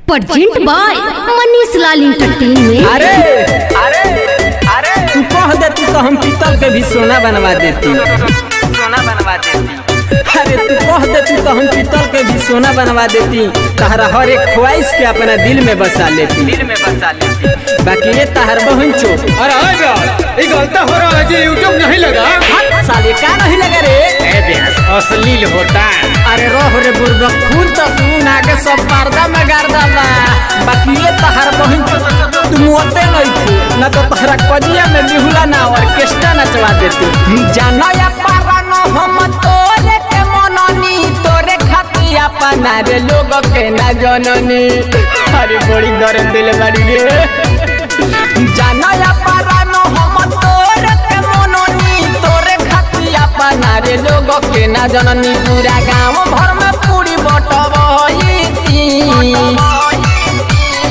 Present by Manish Lal entertainment. अरे अरे अरे तू कह देती तो हम पीतल के भी सोना बनवा देती। अरे तू कह देती तो हम पीतल के भी सोना बनवा देती। तहरा हर एक ख्वाहिश के अपना दिल में बसा लेती। बाकी ये तहर बहन चो। अरे ये गलता हो रहा है जी, यूट्यूब नहीं लगा। साले का नहीं लगा रे? अश्लील होता है। अरे रोह रे बुर्बक खून तो तू आगे सब पर्दा में गाड़ डाला। बाकी ये तहर बहन चो तू मोते नहीं थी ना तो तहरा कजिया में बिहुला ना ऑर्केस्ट्रा नचवा देती। जानो या पारा न हम तोरे के मननी तोरे खातिर अपना रे लोग के ना जननी। अरे बड़ी दर्द दिल बाड़ी रे। जानो या पारा न हम तोरे के मननी तोरे खातिर अपना रे लोग के ना जननी। पूरा गांव भर में पूरी बटवईती।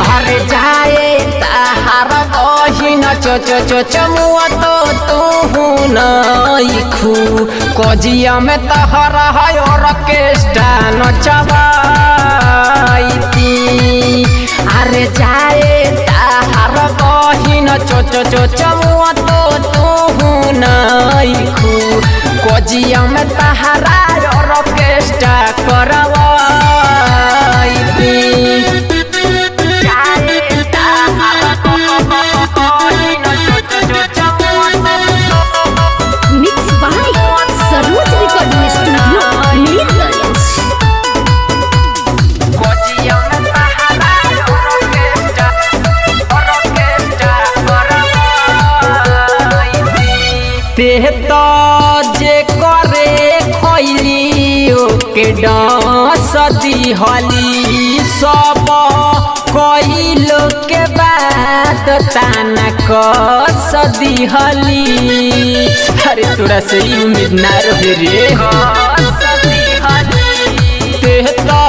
अरे जाए ताहार बहिन चो चो चो चमुआ तो तू नहीं खू कजिया में तहरा है ऑर्केस्ट्रा नचवाईती। अरे जाए ताहार बहिन चो चो चो चमुआ तो तू नहीं खू कजिया में तहरा ऑर्केस्ट्रा करवाईती। Mix by Saroj recording studio Nilganj. तेह तो जे करे खैली ओके डांस दिहली सब कइलो के बाद ताना कस दिहली। अरे तोरा से ही उम्मीद ना रहे रे। तेह तो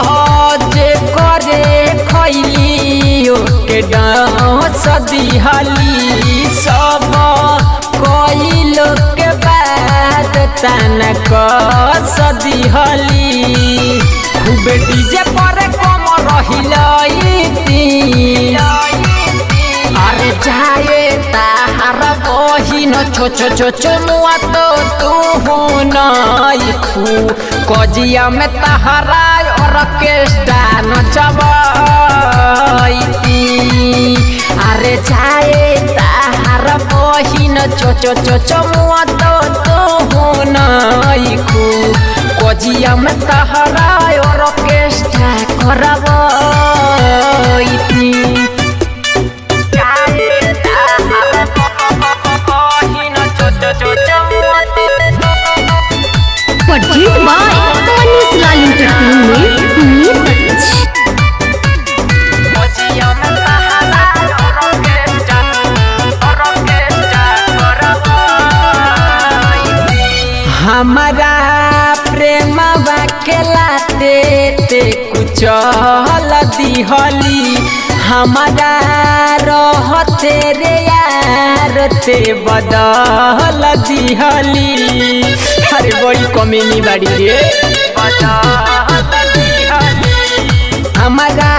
जे करे खैली ओके डांस दिहली सब कइलो के बाद ताना कस दिहली। खूबे डीजे पर कम रहिलईती। अरे जाए ताहार बहिन छो छो छो चमुआ तो तू नहीं खू कजिया में ताहारा ऑर्केस्ट्रा नचवाईती। अरे जाए ताहार बहिन छो छो छो चमुआ तो तू नहीं खू कजिया में ताहारा ऑर्केस्ट्रा करवाईती। Present by Manish Lal entertainment Nilganj. हमारा प्रेम बाकेला ते कुछ दिहली। हमारा रहते रे यार ते बदल दिहली। अरे बड़ी कमीनी बाड़ी रे। हमारा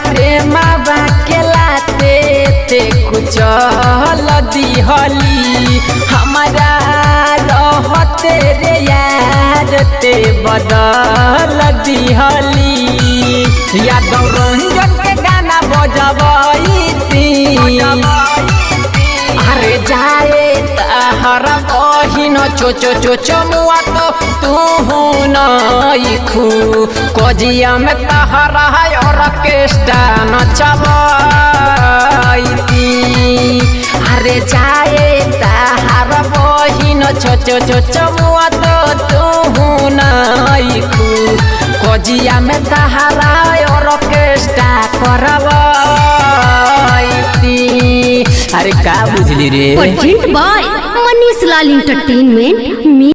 प्रेम बाकेला ते कुछ दिहली। हमारा रहते रे यार ते बदल दिहली। यादव रंजन के गाना बजबईती। अरे जाए ताहारा बहिन छो छो छो चमुआ तो तू नहीं खू कजिया में ताहारा है ऑर्केस्ट्रा नचवाईती। अरे जाए ताहारा बहिन छो छो छो चमुआ तो तू नहीं खू कजिया में ताहारा ऑर्केस्ट्रा करवाईती। अरे का बुझली रे? Present by Manish Lal entertainment.